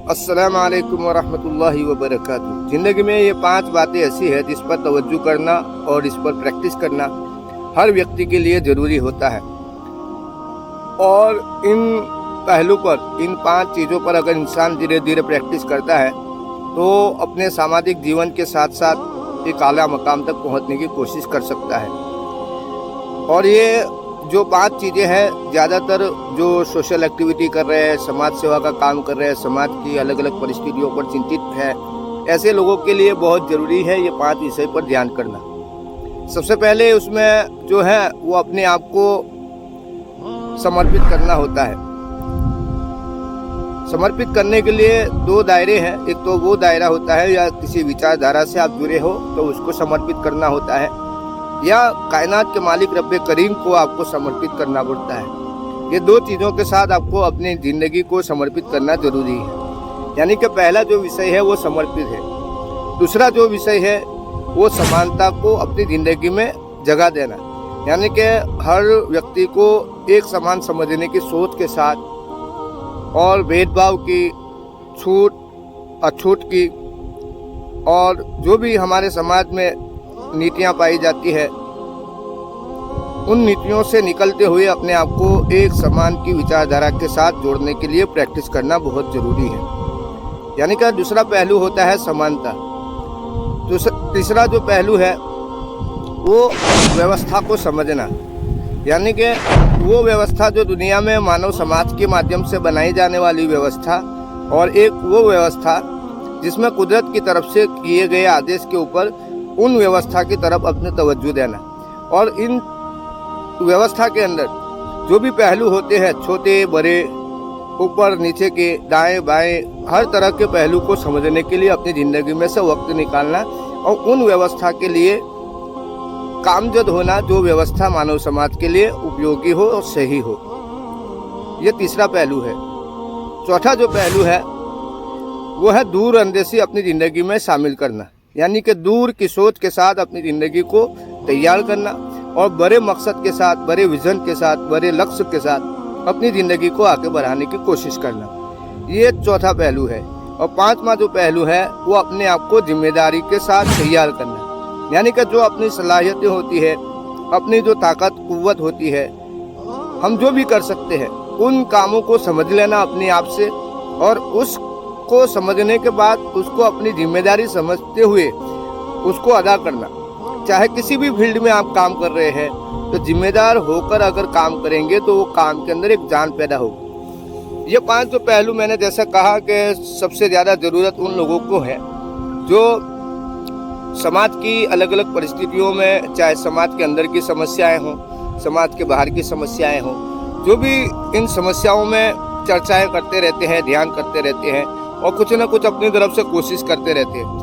अस्सलाम वालेकुम वरहमतुल्लाहि वबरकातुहू। ज़िंदगी में ये 5 बातें ऐसी है जिस पर तवज्जो करना और इस पर प्रैक्टिस करना हर व्यक्ति के लिए ज़रूरी होता है। और इन पहलू पर, इन 5 चीज़ों पर अगर इंसान धीरे धीरे प्रैक्टिस करता है तो अपने सामाजिक जीवन के साथ साथ एक आला मकाम तक पहुंचने की कोशिश कर सकता है। और ये जो 5 चीज़ें हैं, ज़्यादातर जो सोशल एक्टिविटी कर रहे हैं, समाज सेवा का काम कर रहे हैं, समाज की अलग अलग परिस्थितियों पर चिंतित है, ऐसे लोगों के लिए बहुत ज़रूरी है ये 5 विषय पर ध्यान करना। सबसे पहले उसमें जो है वो अपने आप को समर्पित करना होता है। समर्पित करने के लिए 2 दायरे हैं। एक तो वो दायरा होता है या किसी विचारधारा से आप जुड़े हो तो उसको समर्पित करना होता है, या कायनात के मालिक रब्बे करीम को आपको समर्पित करना पड़ता है। ये 2 चीज़ों के साथ आपको अपनी ज़िंदगी को समर्पित करना जरूरी है। यानी कि पहला जो विषय है वो समर्पित है। दूसरा जो विषय है वो समानता को अपनी ज़िंदगी में जगह देना, यानी कि हर व्यक्ति को एक समान समझने की सोच के साथ और भेदभाव की, छूट अछूट की, और जो भी हमारे समाज में नीतियाँ पाई जाती है उन नीतियों से निकलते हुए अपने आप को एक समान की विचारधारा के साथ जोड़ने के लिए प्रैक्टिस करना बहुत ज़रूरी है। यानी कि दूसरा पहलू होता है समानता। तीसरा जो पहलू है वो व्यवस्था को समझना, यानी कि वो व्यवस्था जो दुनिया में मानव समाज के माध्यम से बनाई जाने वाली व्यवस्था, और एक वो व्यवस्था जिसमें कुदरत की तरफ से किए गए आदेश के ऊपर उन व्यवस्था की तरफ अपने तवज्जो देना। और इन व्यवस्था के अंदर जो भी पहलू होते हैं, छोटे बड़े, ऊपर नीचे के, दाएं बाएं, हर तरह के पहलू को समझने के लिए अपनी ज़िंदगी में से वक्त निकालना और उन व्यवस्था के लिए कामजद होना जो व्यवस्था मानव समाज के लिए उपयोगी हो और सही हो। ये तीसरा पहलू है। चौथा जो पहलू है वो है दूर अंदेशी अपनी ज़िंदगी में शामिल करना, यानी कि दूर की सोच के साथ अपनी ज़िंदगी को तैयार करना और बड़े मकसद के साथ, बड़े विज़न के साथ, बड़े लक्ष्य के साथ अपनी ज़िंदगी को आगे बढ़ाने की कोशिश करना। ये चौथा पहलू है। और 5वां जो पहलू है वो अपने आप को जिम्मेदारी के साथ तैयार करना, यानी कि जो अपनी सलाहियतें होती है, अपनी जो ताकत कुव्वत होती है, हम जो भी कर सकते हैं उन कामों को समझ लेना अपने आप से, और उसको समझने के बाद उसको अपनी जिम्मेदारी समझते हुए उसको अदा करना। चाहे किसी भी फील्ड में आप काम कर रहे हैं तो जिम्मेदार होकर अगर काम करेंगे तो वो काम के अंदर एक जान पैदा होगी। ये 5 जो पहलू मैंने जैसा कहा कि सबसे ज़्यादा ज़रूरत उन लोगों को है जो समाज की अलग अलग परिस्थितियों में, चाहे समाज के अंदर की समस्याएं हों, समाज के बाहर की समस्याएं हों, जो भी इन समस्याओं में चर्चाएं करते रहते हैं, ध्यान करते रहते हैं और कुछ न कुछ अपनी तरफ से कोशिश करते रहते हैं,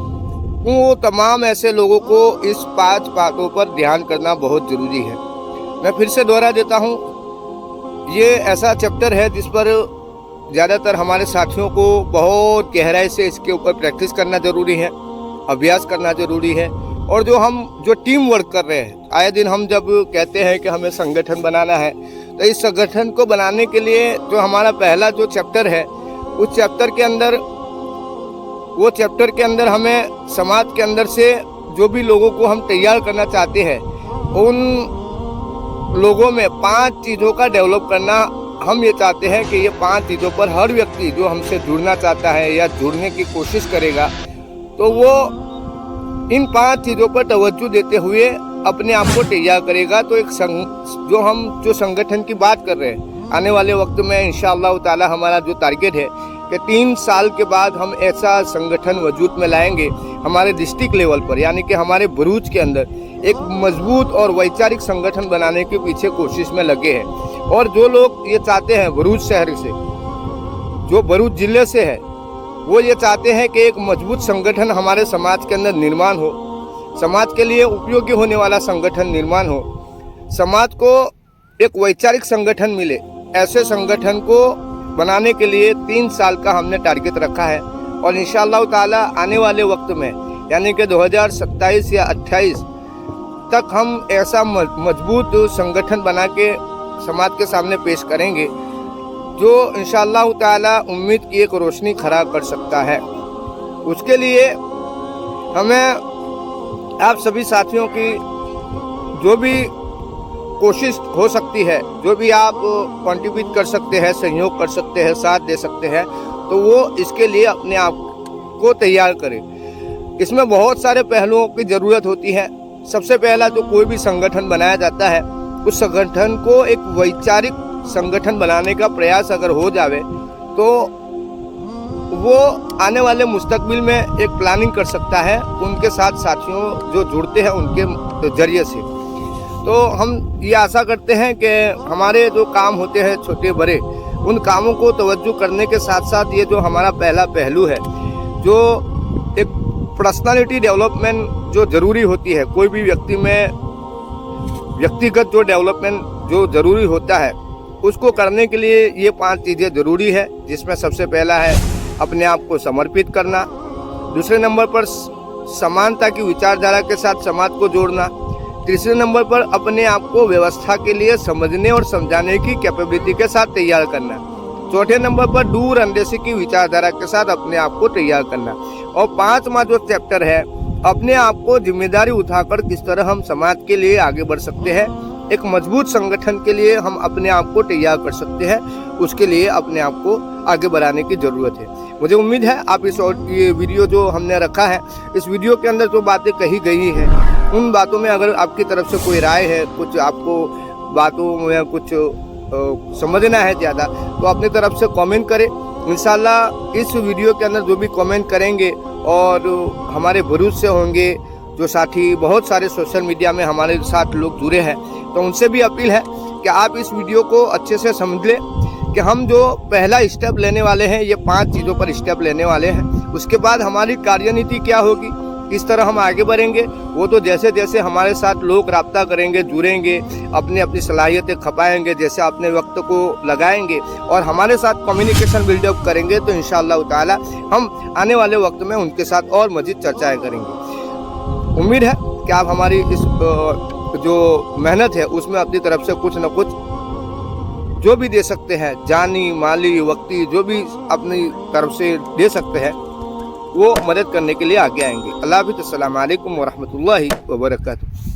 वो तमाम ऐसे लोगों को इस 5 बातों पर ध्यान करना बहुत ज़रूरी है। मैं फिर से दोहरा देता हूँ, ये ऐसा चैप्टर है जिस पर ज़्यादातर हमारे साथियों को बहुत गहराई से इसके ऊपर प्रैक्टिस करना ज़रूरी है, अभ्यास करना ज़रूरी है। और जो टीम वर्क कर रहे हैं, आए दिन हम जब कहते हैं कि हमें संगठन बनाना है, तो इस संगठन को बनाने के लिए जो हमारा पहला जो चैप्टर है, उस चैप्टर के अंदर हमें समाज के अंदर से जो भी लोगों को हम तैयार करना चाहते हैं, उन लोगों में 5 चीज़ों का डेवलप करना हम ये चाहते हैं कि ये 5 चीज़ों पर हर व्यक्ति जो हमसे जुड़ना चाहता है या जुड़ने की कोशिश करेगा तो वो इन 5 चीज़ों पर तवज्जो देते हुए अपने आप को तैयार करेगा। तो एक जो संगठन की बात कर रहे हैं, आने वाले वक्त में इंशाअल्लाह ताला हमारा जो टारगेट है कि 3 साल के बाद हम ऐसा संगठन वजूद में लाएंगे हमारे डिस्ट्रिक्ट लेवल पर, यानी कि हमारे भरूच के अंदर एक मजबूत और वैचारिक संगठन बनाने के पीछे कोशिश में लगे हैं। और जो लोग ये चाहते हैं भरूच शहर से, जो भरूच ज़िले से है, वो ये चाहते हैं कि एक मजबूत संगठन हमारे समाज के अंदर निर्माण हो, समाज के लिए उपयोगी होने वाला संगठन निर्माण हो, समाज को एक वैचारिक संगठन मिले। ऐसे संगठन को बनाने के लिए 3 साल का हमने टारगेट रखा है और इंशाअल्लाह ताला आने वाले वक्त में, यानी कि 2027 या 28 तक हम ऐसा मजबूत संगठन बना के समाज के सामने पेश करेंगे जो इंशाअल्लाह ताला उम्मीद की एक रोशनी खड़ा कर सकता है। उसके लिए हमें आप सभी साथियों की जो भी कोशिश हो सकती है, जो भी आप कंट्रीब्यूट कर सकते हैं, सहयोग कर सकते हैं, साथ दे सकते हैं, तो वो इसके लिए अपने आप को तैयार करें। इसमें बहुत सारे पहलुओं की ज़रूरत होती है। सबसे पहला तो कोई भी संगठन बनाया जाता है, उस संगठन को एक वैचारिक संगठन बनाने का प्रयास अगर हो जावे तो वो आने वाले मुस्तकबिल में एक प्लानिंग कर सकता है उनके साथ साथियों जो जुड़ते हैं उनके जरिए से। तो हम ये आशा करते हैं कि हमारे जो काम होते हैं छोटे बड़े, उन कामों को तवज्जो करने के साथ साथ ये जो हमारा पहला पहलू है, जो एक पर्सनालिटी डेवलपमेंट जो ज़रूरी होती है, कोई भी व्यक्ति में व्यक्तिगत जो डेवलपमेंट जो ज़रूरी होता है, उसको करने के लिए ये 5 चीज़ें ज़रूरी है। जिसमें सबसे पहला है अपने आप को समर्पित करना, दूसरे नंबर पर समानता की विचारधारा के साथ समाज को जोड़ना, तीसरे नंबर पर अपने आप को व्यवस्था के लिए समझने और समझाने की कैपेबिलिटी के साथ तैयार करना, चौथे नंबर पर दूर अंदेशी की विचारधारा के साथ अपने आप को तैयार करना, और 5वां जो चैप्टर है अपने आप को जिम्मेदारी उठाकर किस तरह हम समाज के लिए आगे बढ़ सकते हैं, एक मजबूत संगठन के लिए हम अपने आप को तैयार कर सकते हैं, उसके लिए अपने आप को आगे बढ़ाने की ज़रूरत है। मुझे उम्मीद है आप ये वीडियो जो हमने रखा है, इस वीडियो के अंदर जो बातें कही गई हैं, उन बातों में अगर आपकी तरफ से कोई राय है, कुछ आपको बातों में कुछ समझना है ज़्यादा, तो अपनी तरफ से कमेंट करें। इंशाल्लाह इस वीडियो के अंदर जो भी कमेंट करेंगे और हमारे भरोसे से होंगे जो साथी, बहुत सारे सोशल मीडिया में हमारे साथ लोग जुड़े हैं, तो उनसे भी अपील है कि आप इस वीडियो को अच्छे से समझ लें कि हम जो पहला स्टेप लेने वाले हैं, ये 5 चीज़ों पर स्टेप लेने वाले हैं। उसके बाद हमारी कार्यनीति क्या होगी, किस तरह हम आगे बढ़ेंगे, वो तो जैसे जैसे हमारे साथ लोग राब्ता करेंगे, जुड़ेंगे, अपनी अपनी सलाहियतें खपाएंगे, जैसे अपने वक्त को लगाएंगे और हमारे साथ कम्युनिकेशन बिल्डअप करेंगे, तो इंशाअल्लाह ताला हम आने वाले वक्त में उनके साथ और मज़ीद चर्चाएँ करेंगे। उम्मीद है कि आप हमारी इस जो मेहनत है उसमें अपनी तरफ से कुछ न कुछ जो भी दे सकते हैं, जानी माली वक्ती जो भी अपनी तरफ से दे सकते हैं, वो मदद करने के लिए आगे आएंगे। अल्लाह हाफ़िज़। अस्सलामु अलैकुम व रहमतुल्लाहि व बरकातुहू।